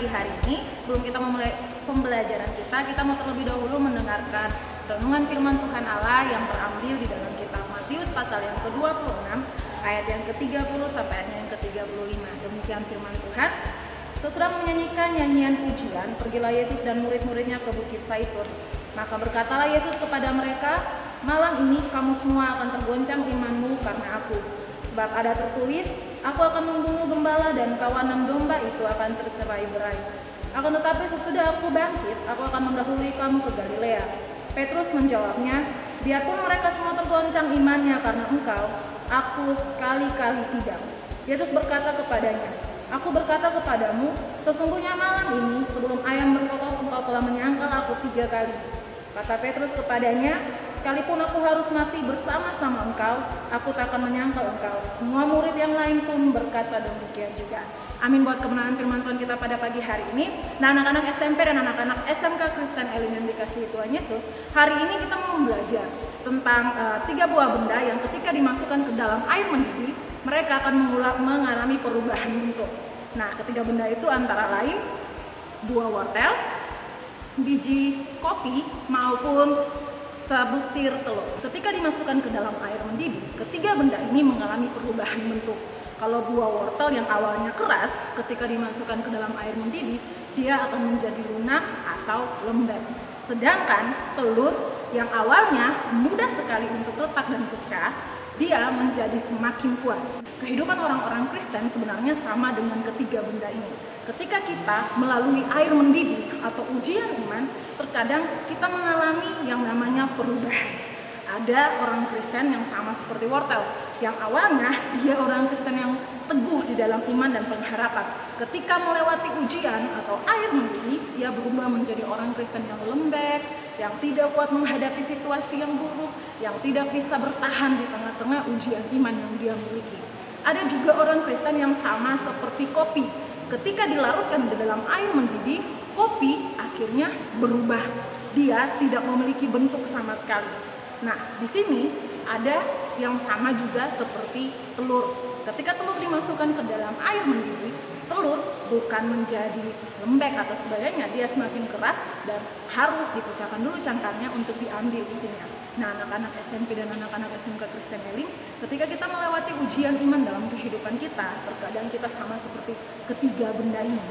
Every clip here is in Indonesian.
hari ini, sebelum kita memulai pembelajaran kita mau terlebih dahulu mendengarkan renungan firman Tuhan Allah yang terambil di dalam kitab Matius pasal yang ke-26 ayat yang ke-30 sampai ayat yang ke-35. Demikian firman Tuhan. Sesudah menyanyikan nyanyian pujian, pergilah Yesus dan murid-muridnya ke Bukit Zaitun. Maka berkatalah Yesus kepada mereka, "Malam ini kamu semua akan tergoncang imanmu karena aku. Sebab ada tertulis, aku akan membunuh gembala dan kawanan domba itu akan tercerai-berai. Akan tetapi sesudah aku bangkit, aku akan mendahului kamu ke Galilea." Petrus menjawabnya, "Biarpun mereka semua tergoncang imannya karena engkau, aku sekali-kali tidak." Yesus berkata kepadanya, "Aku berkata kepadamu, sesungguhnya malam ini sebelum ayam berkokok engkau telah menyangkal aku 3 kali." Kata Petrus kepadanya, "Sekalipun aku harus mati bersama-sama engkau, aku tak akan menyangkal engkau." Semua murid yang lain pun berkata demikian juga. Amin buat kebenaran firman Tuhan kita pada pagi hari ini. Nah, anak-anak SMP dan anak-anak SMK Kristen Elim yang dikasihi Tuhan Yesus, hari ini kita mau belajar tentang 3 buah benda yang ketika dimasukkan ke dalam air mendidih, mereka akan mengalami perubahan bentuk. Nah, ketiga benda itu antara lain buah wortel, biji kopi, maupun sebutir telur. Ketika dimasukkan ke dalam air mendidih, ketiga benda ini mengalami perubahan bentuk. Kalau buah wortel yang awalnya keras, ketika dimasukkan ke dalam air mendidih, dia akan menjadi lunak atau lembek. Sedangkan telur yang awalnya mudah sekali untuk retak dan pecah, dia menjadi semakin kuat. Kehidupan orang-orang Kristen sebenarnya sama dengan ketiga benda ini. Ketika kita melalui air mendidih atau ujian iman, terkadang kita mengalami yang namanya perubahan. Ada orang Kristen yang sama seperti wortel, yang awalnya dia orang Kristen yang teguh di dalam iman dan pengharapan. Ketika melewati ujian atau air mendidih, dia berubah menjadi orang Kristen yang lembek, yang tidak kuat menghadapi situasi yang buruk, yang tidak bisa bertahan di tengah-tengah ujian iman yang dia miliki. Ada juga orang Kristen yang sama seperti kopi. Ketika dilarutkan di dalam air mendidih, kopi akhirnya berubah. Dia tidak memiliki bentuk sama sekali. Nah, di sini ada yang sama juga seperti telur. Ketika telur dimasukkan ke dalam air mendidih, telur bukan menjadi lembek atau sebagainya, dia semakin keras dan harus dipecahkan dulu cangkangnya untuk diambil isinya. Nah, anak-anak SMP dan anak-anak SMK Kristen Elim, ketika kita melewati ujian iman dalam kehidupan kita, terkadang kita sama seperti ketiga benda ini.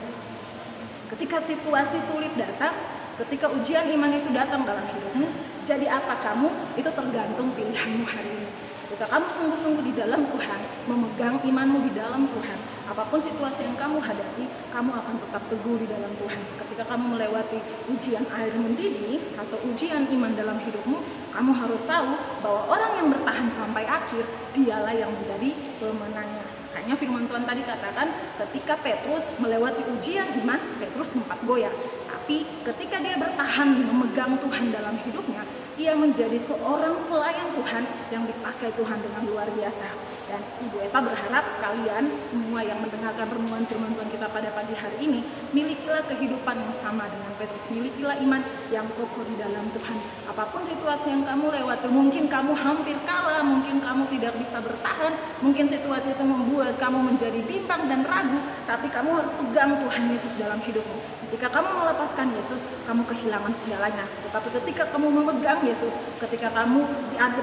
Ketika situasi sulit datang, ketika ujian iman itu datang dalam hidupmu, jadi apa kamu? Itu tergantung pilihanmu hari ini. Ketika kamu sungguh-sungguh di dalam Tuhan, memegang imanmu di dalam Tuhan, apapun situasi yang kamu hadapi, kamu akan tetap teguh di dalam Tuhan. Ketika kamu melewati ujian air mendidih atau ujian iman dalam hidupmu, kamu harus tahu bahwa orang yang bertahan sampai akhir, dialah yang menjadi pemenangnya. Makanya firman Tuhan tadi katakan, ketika Petrus melewati ujian iman, Petrus sempat goyah. Tapi ketika dia bertahan memegang Tuhan dalam hidupnya, ia menjadi seorang pelayan Tuhan yang dipakai Tuhan dengan luar biasa. Dan Ibu Eta berharap kalian semua yang mendengarkan renungan firman Tuhan kita pada pagi hari ini, milikilah kehidupan yang sama dengan Petrus, milikilah iman yang kokoh di dalam Tuhan. Apapun situasi yang kamu lewati, mungkin kamu hampir kalah, mungkin kamu tidak bisa bertahan, mungkin situasi itu membuat kamu menjadi bimbang dan ragu, tapi kamu harus pegang Tuhan Yesus dalam hidupmu. Ketika kamu melepaskan Yesus, kamu kehilangan segalanya. Tetapi ketika kamu memegang Yesus, ketika kamu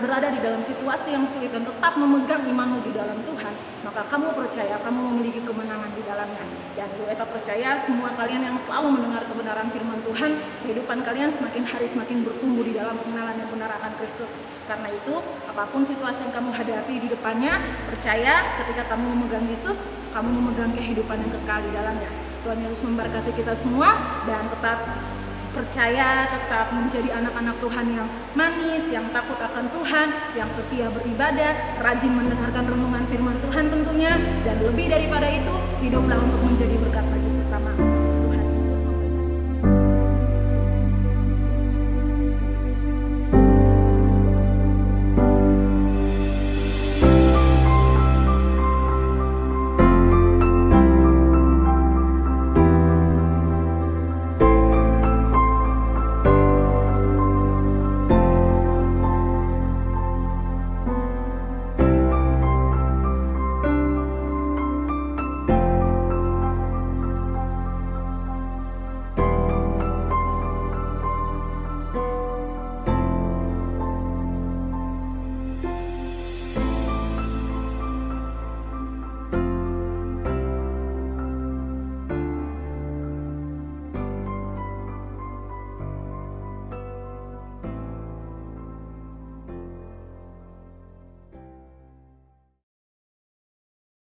berada di dalam situasi yang sulit dan tetap memegang imanmu di dalam Tuhan, maka kamu percaya kamu memiliki kemenangan di dalamnya. Dan Bu Eta percaya semua kalian yang selalu mendengar kebenaran firman Tuhan, kehidupan kalian semakin hari semakin bertumbuh di dalam pengenalan yang benar akan Kristus. Karena itu, apapun situasi yang kamu hadapi di depannya, percaya ketika kamu memegang Yesus, kamu memegang kehidupan yang kekal di dalamnya. Tuhan Yesus memberkati kita semua dan tetap percaya, tetap menjadi anak-anak Tuhan yang manis, yang takut akan Tuhan, yang setia beribadah, rajin mendengarkan renungan firman Tuhan tentunya, dan lebih daripada itu, hiduplah untuk menjadi berkat bagi sesama.